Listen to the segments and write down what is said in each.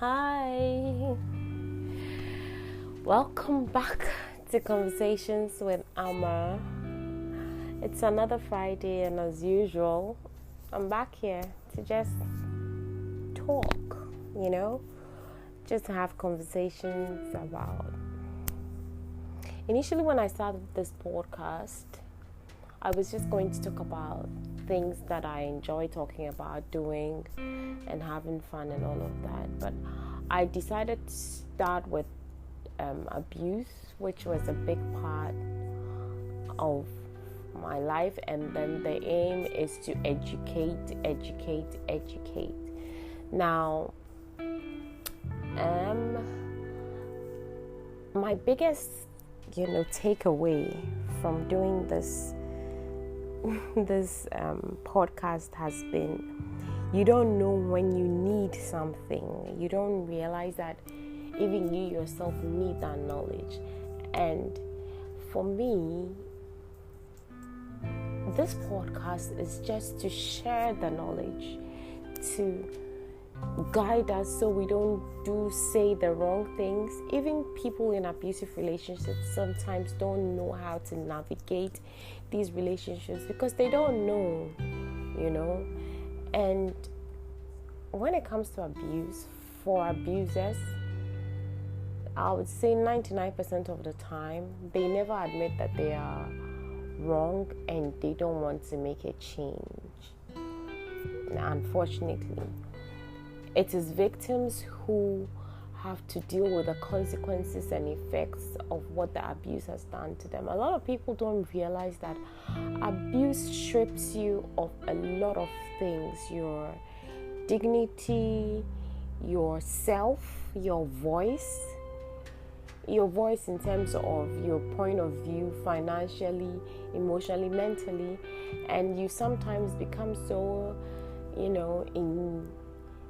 Hi, welcome back to Conversations with Amma. It's another Friday, and as usual, I'm back here to just talk, just to have conversations about. Initially, when I started this podcast, I was just going to talk about things that I enjoy talking about, doing, and having fun and all of that. But I decided to start with abuse, which was a big part of my life. And then the aim is to educate. Now, my biggest, takeaway from doing this podcast has been, you don't know when you need something. You don't realize that even you yourself need that knowledge. And for me, this podcast is just to share the knowledge, to guide us so we don't say the wrong things. Even people in abusive relationships sometimes don't know how to navigate these relationships because they don't know, And when it comes to abuse, for abusers, I would say 99% of the time, they never admit that they are wrong and they don't want to make a change. Unfortunately, it is victims who have to deal with the consequences and effects of what the abuse has done to them. A lot of people don't realize that abuse strips you of a lot of things: your dignity, yourself, your voice in terms of your point of view, financially, emotionally, mentally. And you sometimes become so,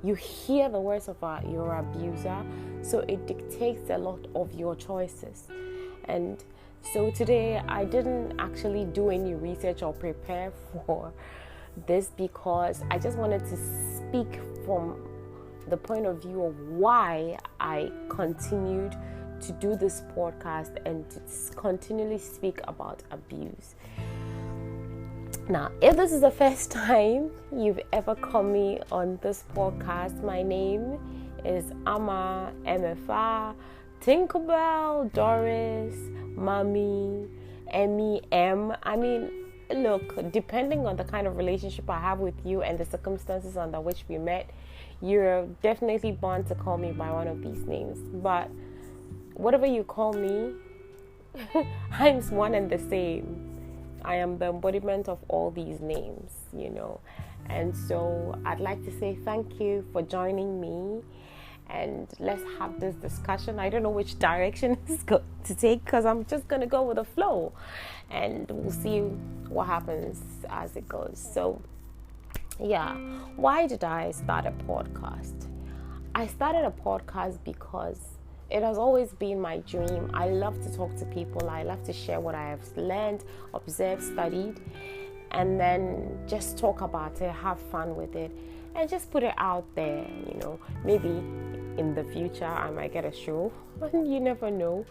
you hear the words of your abuser, so it dictates a lot of your choices. And so today I didn't actually do any research or prepare for this because I just wanted to speak from the point of view of why I continued to do this podcast and to continually speak about abuse. Now, if this is the first time you've ever come me on this podcast, my name is Amma, MFR, Tinkerbell, Doris, Mommy, Emmy, M. I mean, look, depending on the kind of relationship I have with you and the circumstances under which we met, you're definitely born to call me by one of these names. But whatever you call me, I'm one and the same. I am the embodiment of all these names, And so I'd like to say thank you for joining me, and let's have this discussion. I don't know which direction it's going to take because I'm just going to go with the flow, and we'll see what happens as it goes. So, why did I start a podcast? I started a podcast because it has always been my dream. I love to talk to people. I love to share what I have learned, observed, studied, and then just talk about it, have fun with it, and just put it out there. Maybe in the future I might get a show. You never know.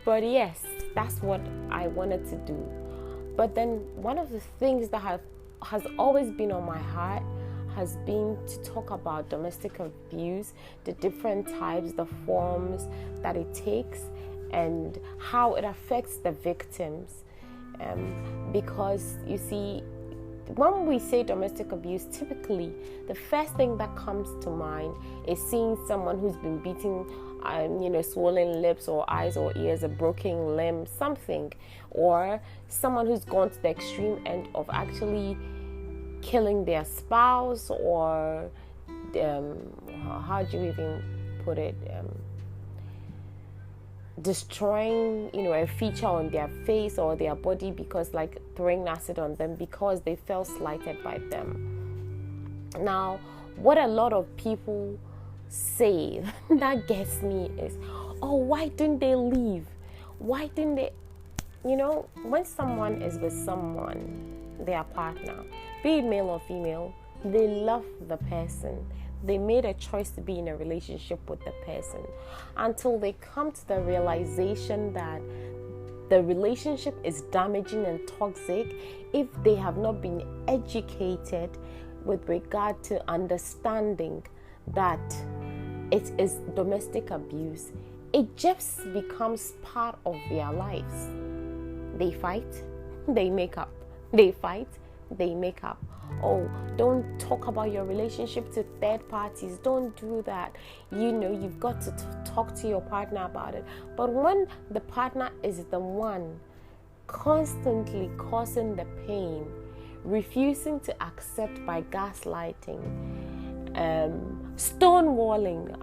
But yes, that's what I wanted to do. But then one of the things that has always been on my heart has been to talk about domestic abuse, the different types, the forms that it takes, and how it affects the victims. Because you see, when we say domestic abuse, typically the first thing that comes to mind is seeing someone who's been beaten, swollen lips or eyes or ears, a broken limb, something, or someone who's gone to the extreme end of actually killing their spouse, or how do you even put it, destroying a feature on their face or their body, because like throwing acid on them because they felt slighted by them. Now, what a lot of people say that gets me is, oh, why didn't they leave? Why didn't they? When someone is with someone, their partner, be it male or female, they love the person. They made a choice to be in a relationship with the person until they come to the realization that the relationship is damaging and toxic. If they have not been educated with regard to understanding that it is domestic abuse, it just becomes part of their lives. They fight, they make up. They fight, they make up. Oh, don't talk about your relationship to third parties. Don't do that. You've got to talk to your partner about it. But when the partner is the one constantly causing the pain, refusing to accept by gaslighting, stonewalling.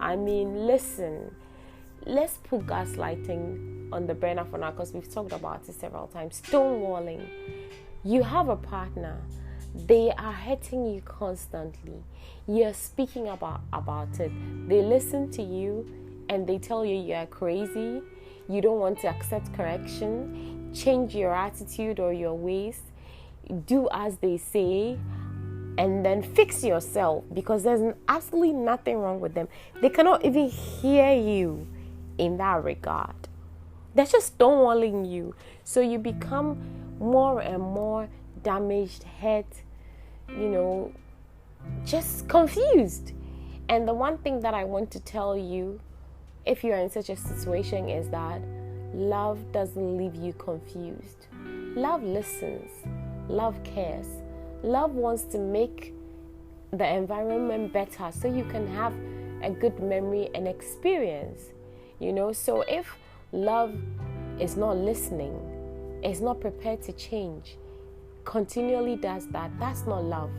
Listen, let's put gaslighting on the burner for now because we've talked about it several times. Stonewalling. You have a partner. They are hurting you constantly. You're speaking about it. They listen to you and they tell you are crazy. You don't want to accept correction. Change your attitude or your ways. Do as they say. And then fix yourself, because there's absolutely nothing wrong with them. They cannot even hear you in that regard. They're just stonewalling you. So you become more and more damaged, hurt, just confused. And the one thing that I want to tell you, if you're in such a situation, is that love doesn't leave you confused. Love listens. Love cares. Love wants to make the environment better so you can have a good memory and experience. So if love is not listening, is not prepared to change, continually does that, that's not love.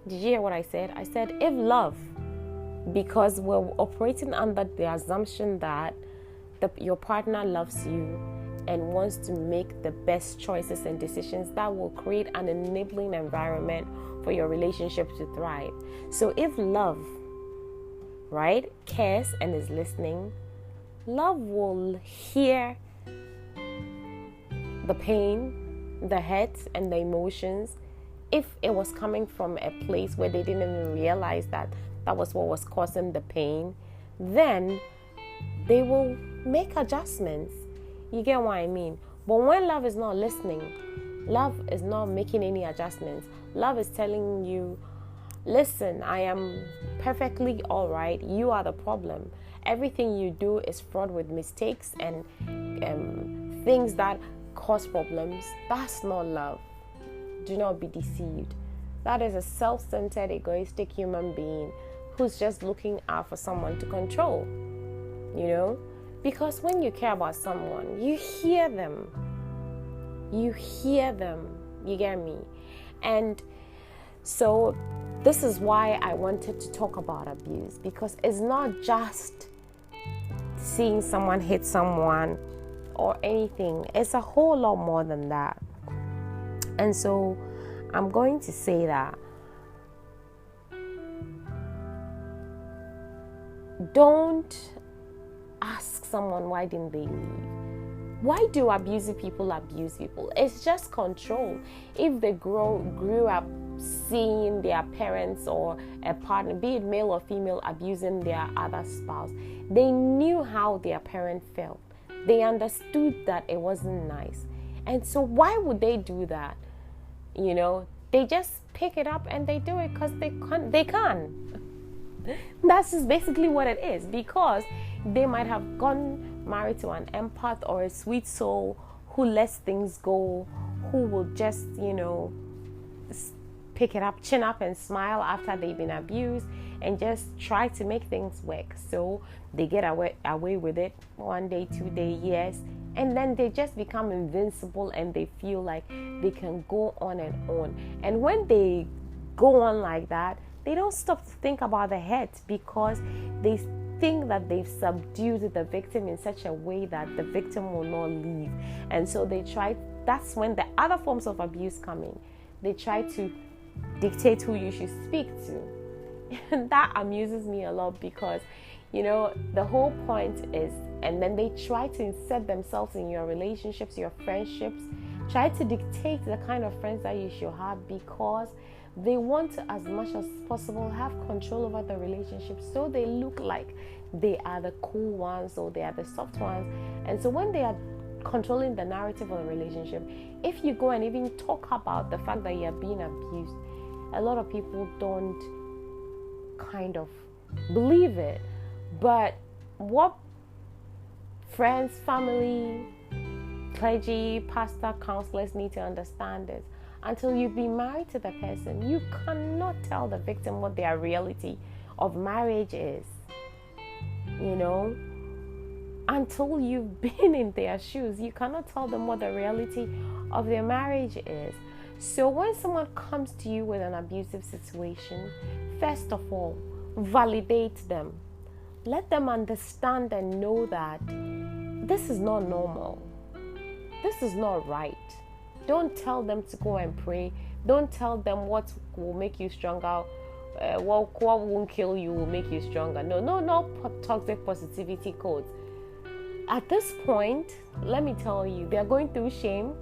Did you hear what I said? I said if love, because we're operating under the assumption that your partner loves you and wants to make the best choices and decisions that will create an enabling environment for your relationship to thrive. So if love, right, cares and is listening, love will hear the pain, the hurt, and the emotions. If it was coming from a place where they didn't even realize that was what was causing the pain, then they will make adjustments. You get what I mean? But when love is not listening, love is not making any adjustments. Love is telling you, listen, I am perfectly all right. You are the problem. Everything you do is fraught with mistakes and things that cause problems. That's not love. Do not be deceived. That is a self-centered, egoistic human being who's just looking out for someone to control. Because when you care about someone, you hear them. You get me? And so this is why I wanted to talk about abuse, because it's not just seeing someone hit someone or anything. It's a whole lot more than that. And so I'm going to say that don't ask someone why didn't they leave. Why do abusive people abuse people? It's just control. If they grew up seeing their parents or a partner, be it male or female, abusing their other spouse, they knew how their parent felt. They understood that it wasn't nice. And so why would they do that? They just pick it up and they do it because they can. That's just basically what it is, because they might have gone married to an empath or a sweet soul who lets things go, who will just, pick it up, chin up and smile after they've been abused and just try to make things work. So they get away with it 1 day, 2 day, years, and then they just become invincible and they feel like they can go on and on. And when they go on like that, they don't stop to think about the hurt, because they think that they've subdued the victim in such a way that the victim will not leave. And so that's when the other forms of abuse come in. They try to dictate who you should speak to. And that amuses me a lot, because the whole point is, and then they try to insert themselves in your relationships, your friendships, try to dictate the kind of friends that you should have, because They want to, as much as possible, have control over the relationship, so they look like they are the cool ones or they are the soft ones. And so when they are controlling the narrative of the relationship, if you go and even talk about the fact that you're being abused, a lot of people don't kind of believe it. But what friends, family, clergy, pastor, counselors need to understand is, until you be married to the person, you cannot tell the victim what their reality of marriage is. Until you've been in their shoes, you cannot tell them what the reality of their marriage is. So when someone comes to you with an abusive situation, first of all, validate them. Let them understand and know that this is not normal. This is not right. Don't tell them to go and pray. Don't tell them what will make you stronger. What won't kill you will make you stronger. No toxic positivity codes. At this point, let me tell you, they are going through shame.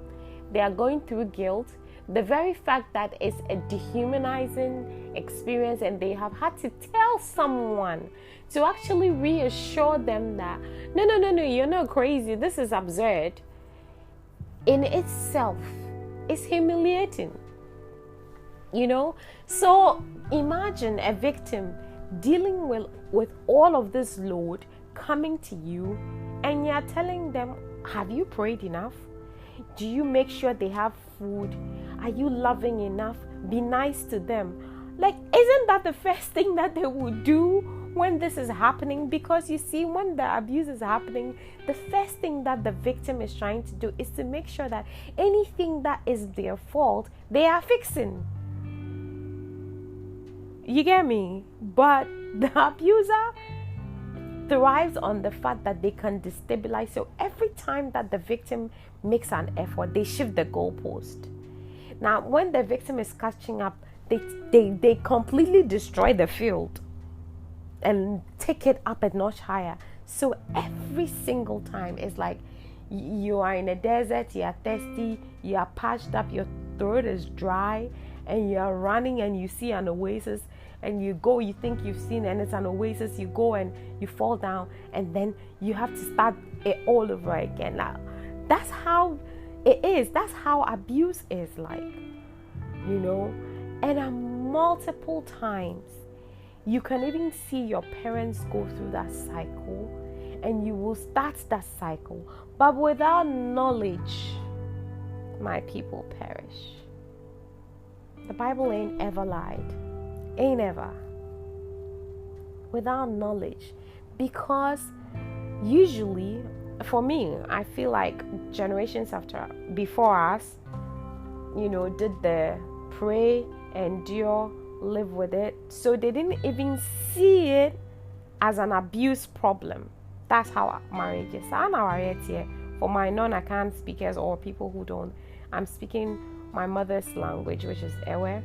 They are going through guilt. The very fact that it's a dehumanizing experience, and they have had to tell someone to actually reassure them that, no, you're not crazy. This is absurd. In itself is humiliating. So imagine a victim dealing with all of this load coming to you, and you're telling them, have you prayed enough? Do you make sure they have food? Are you loving enough? Be nice to them. Isn't that the first thing that they would do when this is happening? Because you see, when the abuse is happening, the first thing that the victim is trying to do is to make sure that anything that is their fault, they are fixing. You get me? But the abuser thrives on the fact that they can destabilize. So every time that the victim makes an effort, they shift the goalpost. Now, when the victim is catching up, they completely destroy the field and take it up a notch higher. So every single time it's like you are in a desert, you are thirsty, you are parched up, your throat is dry, and you are running and you see an oasis, and you go, you think you've seen, and it's an oasis, you go and you fall down, and then you have to start it all over again. Now, that's how it is. That's how abuse is like, and multiple times you can even see your parents go through that cycle, and you will start that cycle. But without knowledge, my people perish. The Bible ain't ever lied. Ain't ever. Without knowledge. Because usually, for me, I feel like generations before us, did the pray, endure, live with it. So they didn't even see it as an abuse problem. That's how marriage is. For my non-account speakers or people who don't, I'm speaking my mother's language, which is Ewe.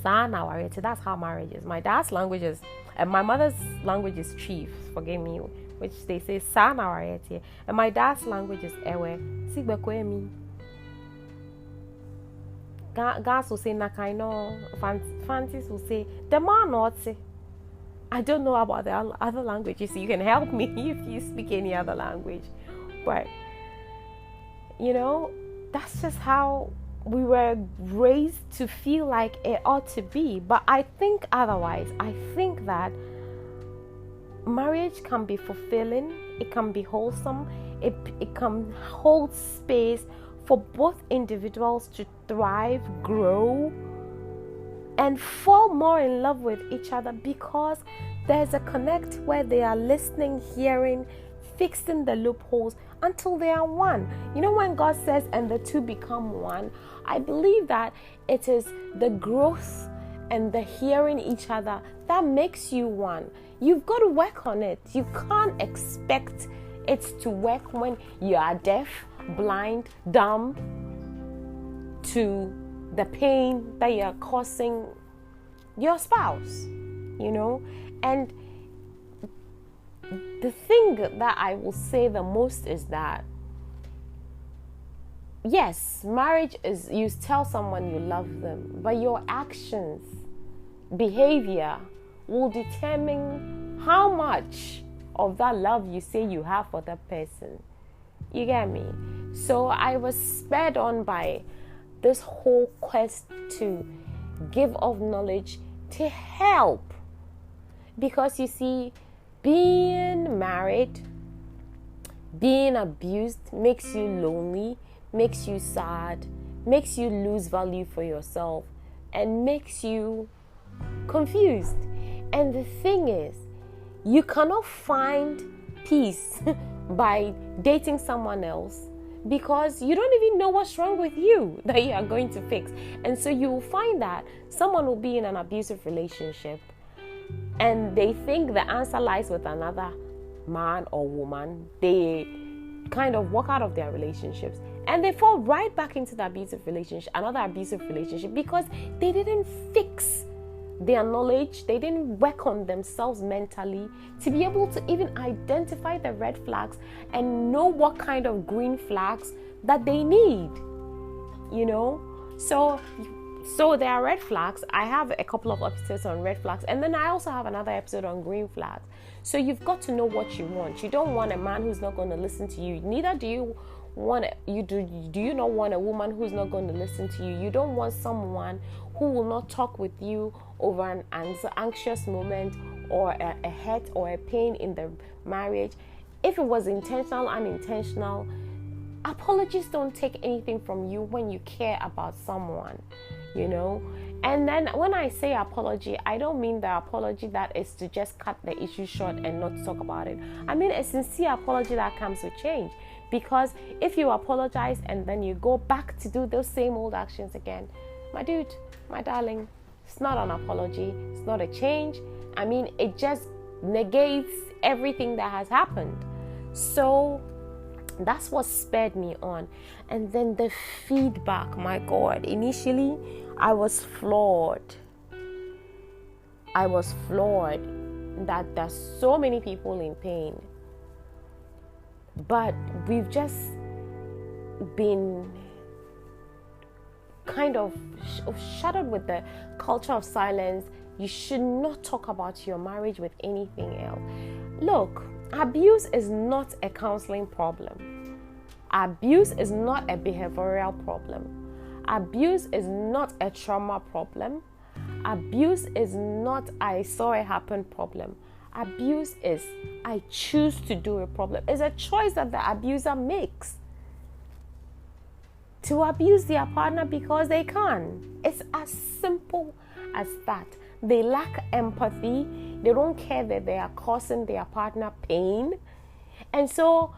That's how marriage is. My dad's language is, and my mother's language is Chief, forgive me, which they say Sanawarieti. And my dad's language is Ewe. Sigbekwemi. Gas will say Nakaino. Francis will say the man not say. I don't know about the other languages, so you can help me if you speak any other language. But that's just how we were raised to feel like it ought to be. But I think otherwise. I think that marriage can be fulfilling, it can be wholesome, it can hold space for both individuals to thrive, grow, and fall more in love with each other, because there's a connect where they are listening, hearing, fixing the loopholes until they are one. When God says, and the two become one, I believe that it is the growth and the hearing each other that makes you one. You've got to work on it. You can't expect it to work when you are deaf, blind, dumb to the pain that you're causing your spouse, And the thing that I will say the most is that yes, marriage is you tell someone you love them, but your actions, behavior will determine how much of that love you say you have for that person. You get me? So I was spurred on by this whole quest to give of knowledge to help. Because you see, being married, being abused makes you lonely, makes you sad, makes you lose value for yourself, and makes you confused. And the thing is, you cannot find peace by dating someone else, because you don't even know what's wrong with you that you are going to fix. And so you will find that someone will be in an abusive relationship and they think the answer lies with another man or woman. They kind of walk out of their relationships and they fall right back into the another abusive relationship, because they didn't fix their knowledge, they didn't work on themselves mentally to be able to even identify the red flags and know what kind of green flags that they need, you know. So there are red flags. I have a couple of episodes on red flags, and then I also have another episode on green flags. So you've got to know what you want. You don't want a man who's not going to listen to you. Neither do you want do you not want a woman who's not going to listen to you. You don't want someone who will not talk with you over an anxious moment or a hurt or a pain in the marriage. If it was intentional, unintentional, apologies don't take anything from you when you care about someone, you know. And then when I say apology, I don't mean the apology that is to just cut the issue short and not talk about it. I mean a sincere apology that comes with change. Because if you apologize and then you go back to do those same old actions again, my dude, my darling, it's not an apology. It's not a change. I mean, it just negates everything that has happened. So that's what spurred me on. And then the feedback, my God, initially I was floored. That there's so many people in pain. But we've just been kind of shadowed with the culture of silence. You should not talk about your marriage with anything else. Look, abuse is not a counseling problem. Abuse is not a behavioral problem. Abuse is not a trauma problem. Abuse is not I saw it happen problem. Abuse is I choose to do a problem. It's a choice that the abuser makes to abuse their partner because they can. It's as simple as that. They lack empathy. They don't care that they are causing their partner pain. And so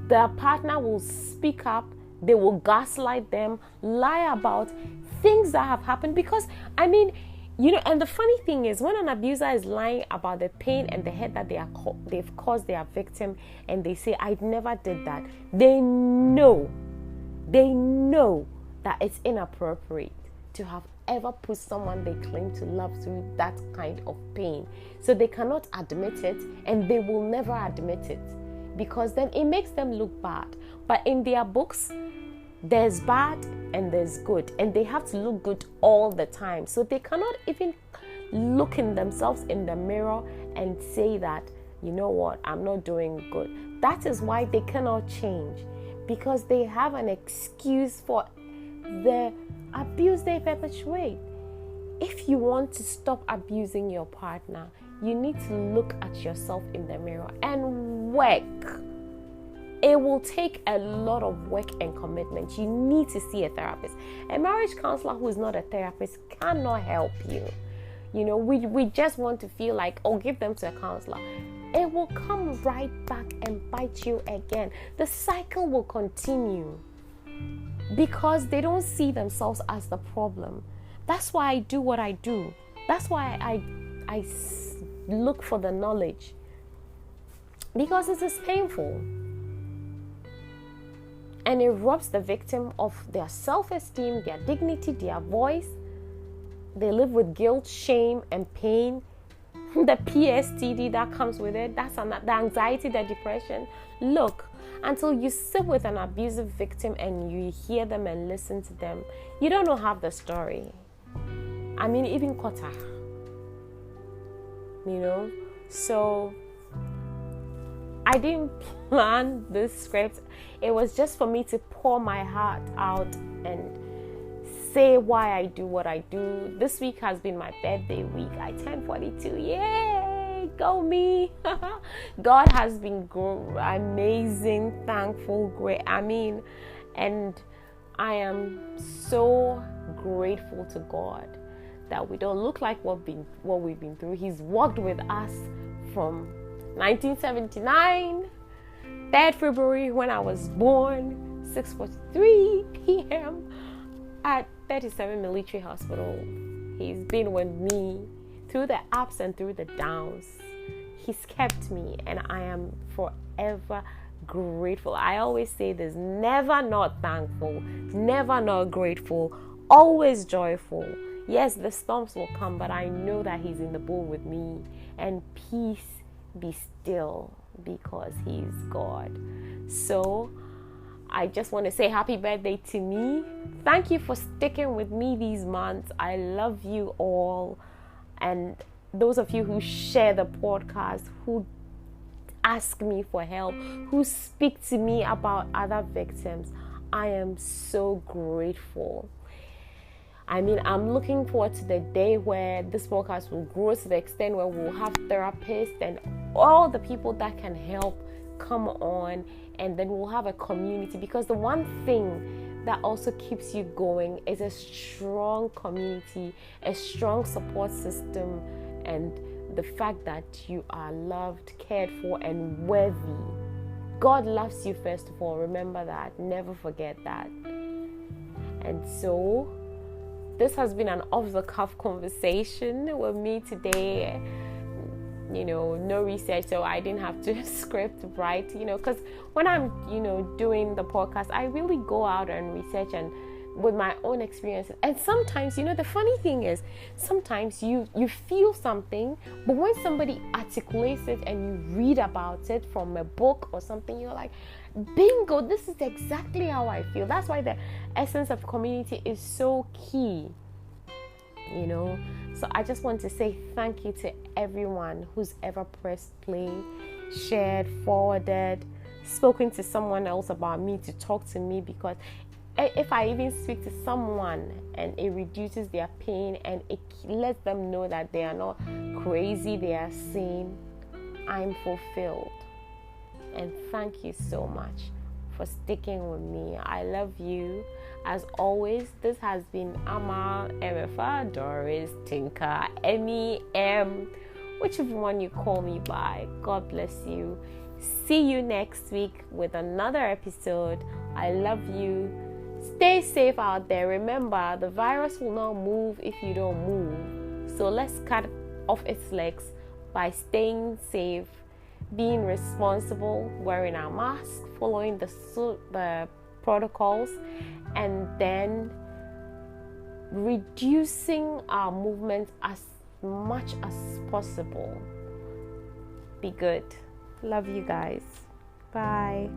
the partner will speak up. They will gaslight them, lie about things that have happened. Because, I mean, you know, and the funny thing is, when an abuser is lying about the pain and the hurt that they've caused their victim, and they say, I never did that, they know that it's inappropriate to have ever put someone they claim to love through that kind of pain. So they cannot admit it, and they will never admit it, because then it makes them look bad. But in their books, there's bad and there's good, and they have to look good all the time. So they cannot even look in themselves in the mirror and say that, you know what, I'm not doing good. That is why they cannot change, because they have an excuse for the abuse they perpetuate. If you want to stop abusing your partner, you need to look at yourself in the mirror and work. It will take a lot of work and commitment. You need to see a therapist. A marriage counselor who is not a therapist cannot help you. You know, we just want to feel like, oh, give them to a counselor. It will come right back and bite you again. The cycle will continue because they don't see themselves as the problem. That's why I do what I do. That's why I look for the knowledge, because it is painful. And it robs the victim of their self-esteem, their dignity, their voice. They live with guilt, shame, and pain. The PSTD that comes with it, the anxiety, the depression. Look, Until you sit with an abusive victim and you hear them and listen to them, you don't know half the story. I mean, even quarter. So I didn't plan this script. It was just for me to pour my heart out and say why I do what I do. This week has been my birthday week. I turned 42. Yay! Go me! God has been amazing, thankful, great. And I am so grateful to God that we don't look like what we've been through. He's walked with us from 1979, 3rd February when I was born, 6:43 p.m. at 37 Military Hospital. He's been with me through the ups and through the downs. He's kept me, and I am forever grateful. I always say this: never not thankful, never not grateful, always joyful. Yes, the storms will come, but I know that He's in the boat with me. And peace be still, because He's God. So I just want to say happy birthday to me. Thank you for sticking with me these months. I love you all. And those of you who share the podcast, who ask me for help, who speak to me about other victims, I am so grateful. I'm looking forward to the day where this podcast will grow to the extent where we'll have therapists and all the people that can help come on, and then we'll have a community, because the one thing that also keeps you going is a strong community, a strong support system, and the fact that you are loved, cared for, and worthy. God loves you first of all. Remember that. Never forget that. And so this has been an off-the-cuff conversation with me today. No research, so I didn't have to script write, because when I'm, doing the podcast, I really go out and research and with my own experiences. And sometimes, the funny thing is, sometimes you feel something, but when somebody articulates it and you read about it from a book or something, you're like, bingo, this is exactly how I feel. That's why the essence of community is so key, So I just want to say thank you to everyone who's ever pressed play, shared, forwarded, spoken to someone else about me, to talk to me, because if I even speak to someone and it reduces their pain and it lets them know that they are not crazy, they are sane, I'm fulfilled. And thank you so much for sticking with me. I love you. As always, this has been Ama, MFA, Doris, Tinka, Emmy, M, whichever one you call me by. God bless you. See you next week with another episode. I love you. Stay safe out there. Remember, the virus will not move if you don't move. So let's cut off its legs by staying safe, being responsible, wearing our mask, following the protocols, and then reducing our movement as much as possible. Be good. Love you guys. Bye.